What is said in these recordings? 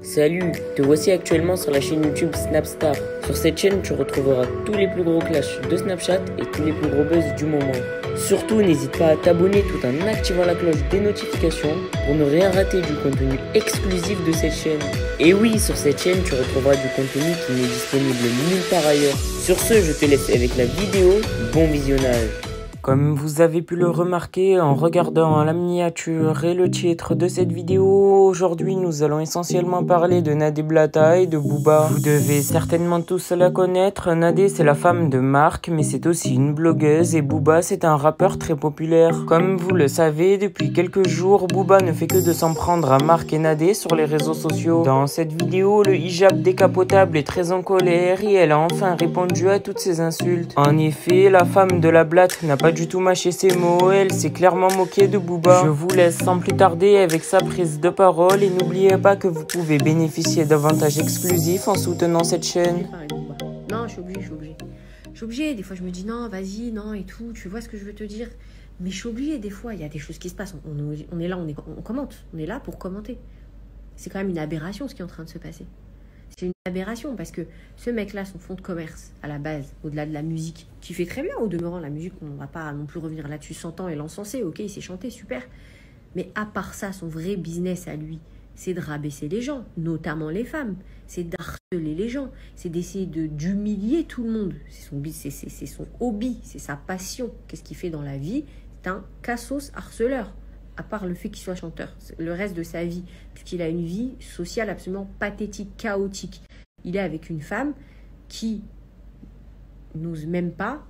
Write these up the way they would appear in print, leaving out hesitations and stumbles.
Salut, te voici actuellement sur la chaîne YouTube Snapstar. Sur cette chaîne, tu retrouveras tous les plus gros clashs de Snapchat et tous les plus gros buzz du moment. Surtout, n'hésite pas à t'abonner tout en activant la cloche des notifications pour ne rien rater du contenu exclusif de cette chaîne. Et oui, sur cette chaîne, tu retrouveras du contenu qui n'est disponible nulle part ailleurs. Sur ce, je te laisse avec la vidéo. Bon visionnage. Comme vous avez pu le remarquer en regardant la miniature et le titre de cette vidéo, aujourd'hui nous allons essentiellement parler de Nadé Blata et de Booba. Vous devez certainement tous la connaître. Nadé, c'est la femme de Marc, mais c'est aussi une blogueuse, et Booba, c'est un rappeur très populaire. Comme vous le savez, depuis quelques jours, Booba ne fait que de s'en prendre à Marc et Nadé sur les réseaux sociaux. Dans cette vidéo, le hijab décapotable est très en colère et elle a enfin répondu à toutes ces insultes. En effet, la femme de la blatte n'a pas du tout mâché ses mots, elle s'est clairement moquée de Booba. Je vous laisse sans plus tarder avec sa prise de parole et n'oubliez pas que vous pouvez bénéficier d'avantages exclusifs en soutenant cette chaîne. Non, je suis obligée. Je suis obligée, des fois je me dis non, vas-y, non et tout, tu vois ce que je veux te dire. Mais je suis obligée, des fois, il y a des choses qui se passent, on est là, on commente, on est là pour commenter. C'est quand même une aberration ce qui est en train de se passer. C'est une aberration parce que ce mec-là, son fonds de commerce à la base, au-delà de la musique, qui fait très bien au demeurant la musique, on ne va pas non plus revenir là-dessus 100 ans et l'encenser, ok, il s'est chanté, super. Mais à part ça, son vrai business à lui, c'est de rabaisser les gens, notamment les femmes, c'est d'harceler les gens, c'est d'essayer d'humilier tout le monde. C'est son hobby, c'est sa passion. Qu'est-ce qu'il fait dans la vie? C'est un cassos harceleur. À part le fait qu'il soit chanteur, le reste de sa vie, puisqu'il a une vie sociale absolument pathétique, chaotique. Il est avec une femme qui n'ose même pas,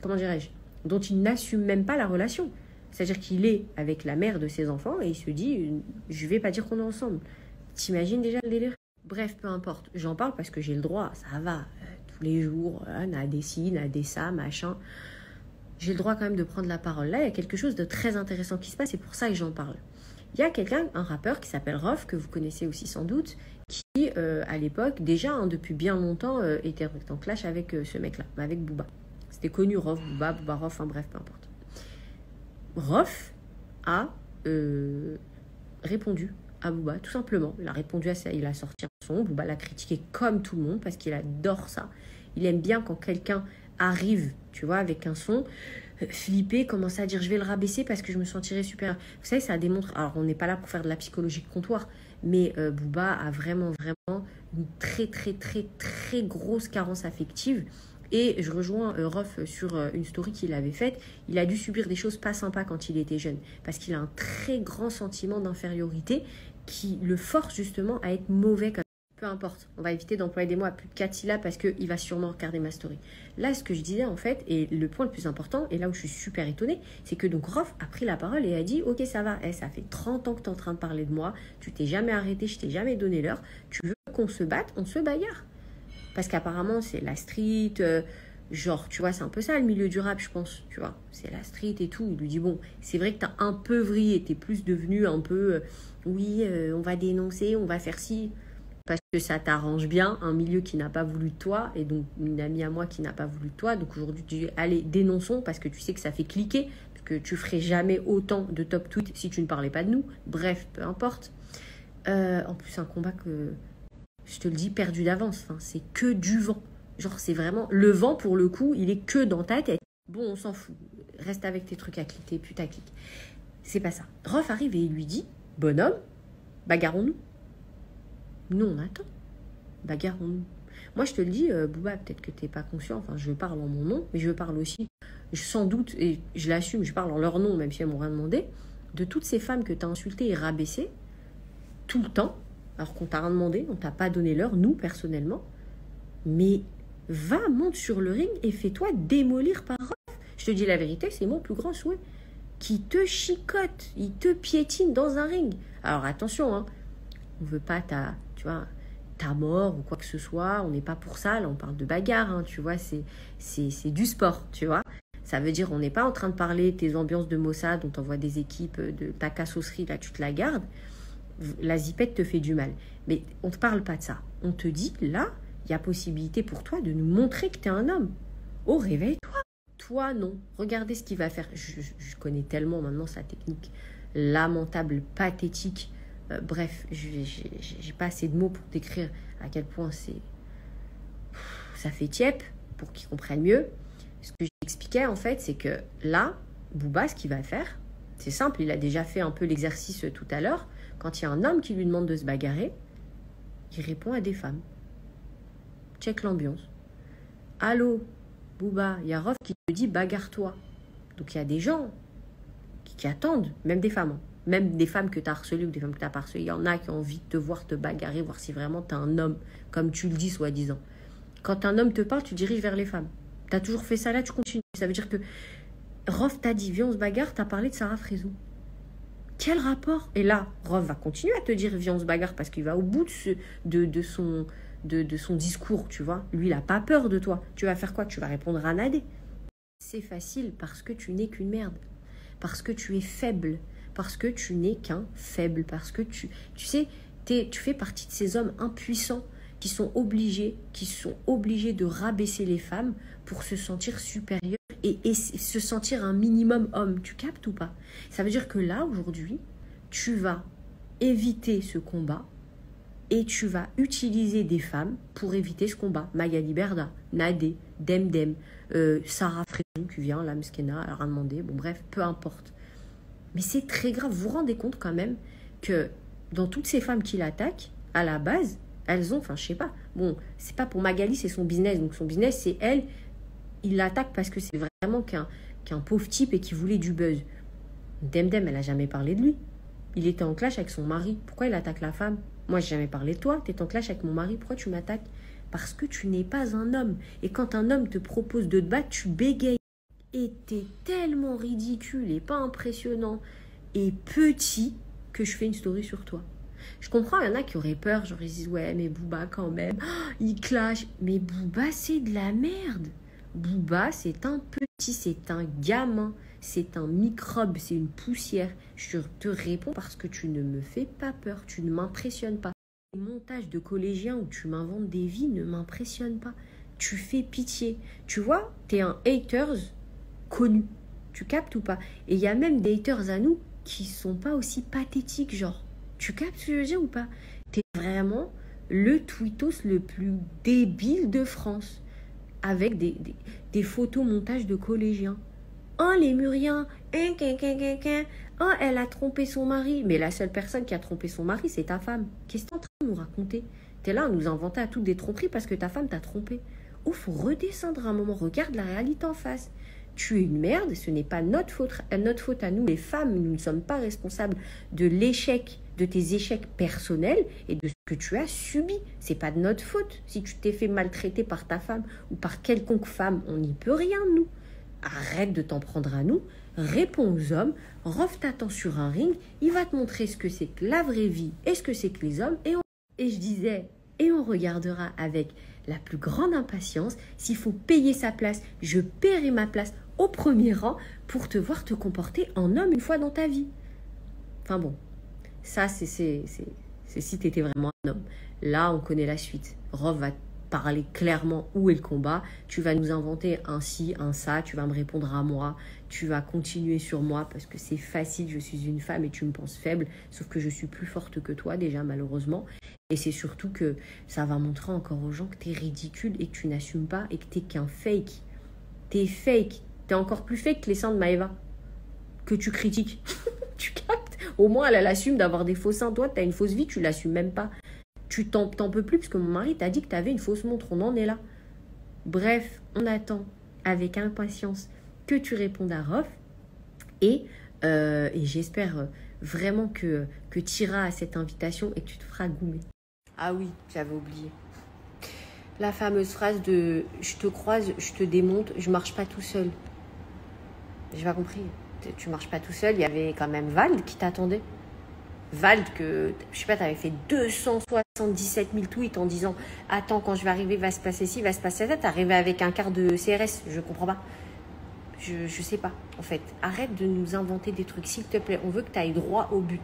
comment dirais-je, dont il n'assume même pas la relation. C'est-à-dire qu'il est avec la mère de ses enfants et il se dit, je vais pas dire qu'on est ensemble. T'imagines déjà le délire? Bref, peu importe, j'en parle parce que j'ai le droit, ça va, tous les jours, Nadé ci, Nadé ça, machin. J'ai le droit quand même de prendre la parole. Là, il y a quelque chose de très intéressant qui se passe, c'est pour ça que j'en parle. Il y a quelqu'un, un rappeur qui s'appelle Rof, que vous connaissez aussi sans doute, qui, à l'époque, déjà, depuis bien longtemps, était en clash avec ce mec-là, avec Booba. C'était connu, Rof, Booba, Rof, enfin bref, peu importe. Rof a répondu à Booba, tout simplement. Il a répondu à ça, il a sorti un son, Booba l'a critiqué comme tout le monde, parce qu'il adore ça. Il aime bien quand quelqu'un arrive, tu vois, avec un son, flipper, commencer à dire je vais le rabaisser parce que je me sentirais super. Vous savez, ça démontre, alors on n'est pas là pour faire de la psychologie de comptoir, mais Booba a vraiment une très grosse carence affective. Et je rejoins Rof sur une story qu'il avait faite. Il a dû subir des choses pas sympas quand il était jeune, parce qu'il a un très grand sentiment d'infériorité qui le force justement à être mauvais comme. Peu importe, on va éviter d'employer des mots à plus de 4 syllabes parce qu'il va sûrement regarder ma story. Là, ce que je disais en fait, et le point le plus important, et là où je suis super étonnée, c'est que donc Rof a pris la parole et a dit « Ok, ça va, ça fait 30 ans que tu es en train de parler de moi, tu t'es jamais arrêté, je t'ai jamais donné l'heure, tu veux qu'on se batte, on se bagarre. » Parce qu'apparemment, c'est la street, genre, tu vois, c'est un peu ça le milieu du rap, je pense, tu vois. C'est la street et tout. Il lui dit « Bon, c'est vrai que tu as un peu vrillé, tu es plus devenu un peu, oui, on va dénoncer, on va faire ci. » Parce que ça t'arrange bien, un milieu qui n'a pas voulu de toi, et donc une amie à moi qui n'a pas voulu de toi. Donc aujourd'hui, tu dis, allez, dénonçons, parce que tu sais que ça fait cliquer, parce que tu ferais jamais autant de top tweets si tu ne parlais pas de nous. Bref, peu importe. En plus, un combat que, je te le dis, perdu d'avance. Enfin, c'est que du vent. Genre, c'est vraiment... Le vent, pour le coup, il est que dans ta tête. Bon, on s'en fout. Reste avec tes trucs à cliquer, putaclic. C'est pas ça. Rof arrive et il lui dit, bonhomme, bagarrons-nous. Nous, on attend. Bagarrons-nous. Moi, je te le dis, Booba, peut-être que tu n'es pas conscient. Enfin, je parle en mon nom, mais je parle aussi, sans doute, et je l'assume, je parle en leur nom, même si elles m'ont rien demandé, de toutes ces femmes que tu as insultées et rabaissées, tout le temps, alors qu'on t'a rien demandé, on t'a pas donné l'heure, nous, personnellement. Mais va, monte sur le ring et fais-toi démolir par Rof. Je te dis la vérité, c'est mon plus grand souhait. Qui te chicote, il te piétine dans un ring. Alors, attention, hein, on veut pas ta mort ou quoi que ce soit, on n'est pas pour ça, là on parle de bagarre, hein, tu vois, c'est du sport, tu vois. Ça veut dire on n'est pas en train de parler de tes ambiances de Mossad, dont on voit des équipes, de ta cassosserie, là tu te la gardes, la zipette te fait du mal. Mais on ne te parle pas de ça. On te dit, là, il y a possibilité pour toi de nous montrer que tu es un homme. Oh, réveille-toi. Toi, non. Regardez ce qu'il va faire. Je connais tellement maintenant sa technique lamentable, pathétique, Bref, j'ai pas assez de mots pour décrire à quel point ça fait tiep pour qu'ils comprennent mieux. Ce que j'expliquais en fait, c'est que là, Booba, ce qu'il va faire, c'est simple, il a déjà fait un peu l'exercice tout à l'heure. Quand il y a un homme qui lui demande de se bagarrer, il répond à des femmes. Check l'ambiance. Allô, Booba, il y a Rof qui te dit bagarre-toi. Donc il y a des gens qui attendent, même des femmes. Même des femmes que tu as harcelées ou des femmes que tu n'as pas harcelées. Il y en a qui ont envie de te voir te bagarrer, voir si vraiment tu es un homme, comme tu le dis soi-disant. Quand un homme te parle, tu diriges vers les femmes. Tu as toujours fait ça là, tu continues. Ça veut dire que Rof t'a dit, viens on se bagarre, tu as parlé de Sarah Frézou. Quel rapport? Et là, Rof va continuer à te dire, viens on se bagarre, parce qu'il va au bout de son discours, tu vois. Lui, il n'a pas peur de toi. Tu vas faire quoi? Tu vas répondre à Nadé. C'est facile parce que tu n'es qu'une merde. Parce que tu es faible. Parce que tu n'es qu'un faible. Parce que tu sais, tu fais partie de ces hommes impuissants qui sont obligés de rabaisser les femmes pour se sentir supérieurs et se sentir un minimum homme. Tu captes ou pas? Ça veut dire que là, aujourd'hui, tu vas éviter ce combat et tu vas utiliser des femmes pour éviter ce combat. Magali Berda, Nadé, Demdem, Sarah Frézou qui vient, la Meskena, elle a rien demandé. Bon bref, peu importe. Mais c'est très grave. Vous vous rendez compte quand même que dans toutes ces femmes qui l'attaquent, à la base, elles ont, enfin je sais pas, bon, c'est pas pour Magali, c'est son business. Donc son business, c'est elle, il l'attaque parce que c'est vraiment qu'un pauvre type et qui voulait du buzz. Demdem, elle a jamais parlé de lui. Il était en clash avec son mari. Pourquoi il attaque la femme? Moi, j'ai jamais parlé de toi. Tu es en clash avec mon mari. Pourquoi tu m'attaques? Parce que tu n'es pas un homme. Et quand un homme te propose de te battre, tu bégayes. Et t'es tellement ridicule et pas impressionnant et petit que je fais une story sur toi. Je comprends, il y en a qui auraient peur. Genre, ils disent, ouais, mais Booba, quand même, il clash. Mais Booba, c'est de la merde. Booba, c'est un petit, c'est un gamin. C'est un microbe, c'est une poussière. Je te réponds parce que tu ne me fais pas peur, tu ne m'impressionnes pas. Les montages de collégiens où tu m'inventes des vies ne m'impressionnent pas. Tu fais pitié. Tu vois, t'es un haters connu. Tu captes ou pas? Et il y a même des haters à nous qui sont pas aussi pathétiques, genre. Tu captes ce que je veux dire ou pas? T'es vraiment le tweetos le plus débile de France. Avec des photos montages de collégiens. Oh, les Muriens, oh, elle a trompé son mari. Mais la seule personne qui a trompé son mari, c'est ta femme. Qu'est-ce que t'es en train de nous raconter? T'es là à nous inventer à toutes des tromperies parce que ta femme t'a trompé. Oh, faut redescendre un moment. Regarde la réalité en face. Tu es une merde, ce n'est pas notre faute à nous, les femmes. Nous ne sommes pas responsables de l'échec, de tes échecs personnels et de ce que tu as subi. C'est pas de notre faute. Si tu t'es fait maltraiter par ta femme ou par quelconque femme, on n'y peut rien, nous. Arrête de t'en prendre à nous, réponds aux hommes, Rof t'attend sur un ring, il va te montrer ce que c'est que la vraie vie et ce que c'est que les hommes. Et je disais, et on regardera avec la plus grande impatience, s'il faut payer sa place, je paierai ma place au premier rang pour te voir te comporter en homme une fois dans ta vie. Enfin bon, ça c'est si tu étais vraiment un homme. Là, on connaît la suite. Rof va parler clairement où est le combat, tu vas nous inventer un ci, un ça, tu vas me répondre à moi, tu vas continuer sur moi parce que c'est facile, je suis une femme et tu me penses faible, sauf que je suis plus forte que toi déjà malheureusement, et c'est surtout que ça va montrer encore aux gens que t'es ridicule et que tu n'assumes pas et que t'es qu'un fake. T'es fake, t'es encore plus fake que les seins de Maëva que tu critiques. Tu captes? Au moins elle assume d'avoir des faux seins, toi t'as une fausse vie, tu l'assumes même pas. Tu t'en peux plus parce que mon mari t'a dit que tu avais une fausse montre. On en est là. Bref, on attend avec impatience que tu répondes à Rof. Et j'espère vraiment que tu iras à cette invitation et que tu te feras goumer. Ah oui, j'avais oublié. La fameuse phrase de « je te croise, je te démonte, je marche pas tout seul ». J'ai pas compris. Tu marches pas tout seul. Il y avait quand même Vald qui t'attendait. Vald, que, je sais pas, t'avais fait 277 000 tweets en disant « Attends, quand je vais arriver, va se passer ci, va se passer ça ». T'es arrivé avec un quart de CRS, je comprends pas. Je sais pas, en fait. Arrête de nous inventer des trucs, s'il te plaît. On veut que tu ailles droit au but.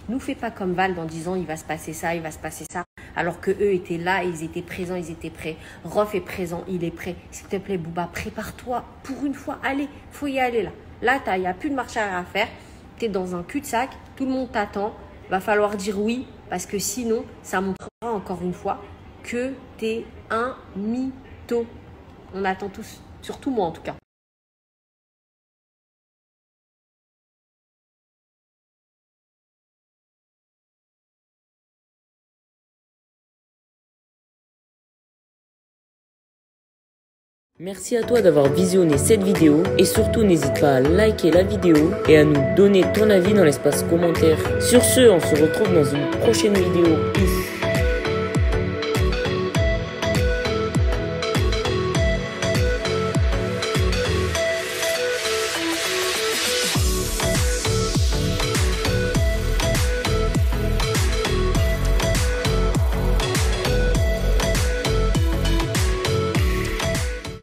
Nous fais pas comme Vald en disant « Il va se passer ça, il va se passer ça ». Alors que eux étaient là, ils étaient présents, ils étaient prêts. Rof est présent, il est prêt. S'il te plaît, Booba, prépare-toi pour une fois. Allez, faut y aller là. Là, il n'y a plus de marche arrière à faire. T'es dans un cul-de-sac, tout le monde t'attend. va falloir dire oui parce que sinon, ça montrera encore une fois que t'es un mytho. On attend tous, surtout moi en tout cas. Merci à toi d'avoir visionné cette vidéo et surtout n'hésite pas à liker la vidéo et à nous donner ton avis dans l'espace commentaire. Sur ce, on se retrouve dans une prochaine vidéo. Peace.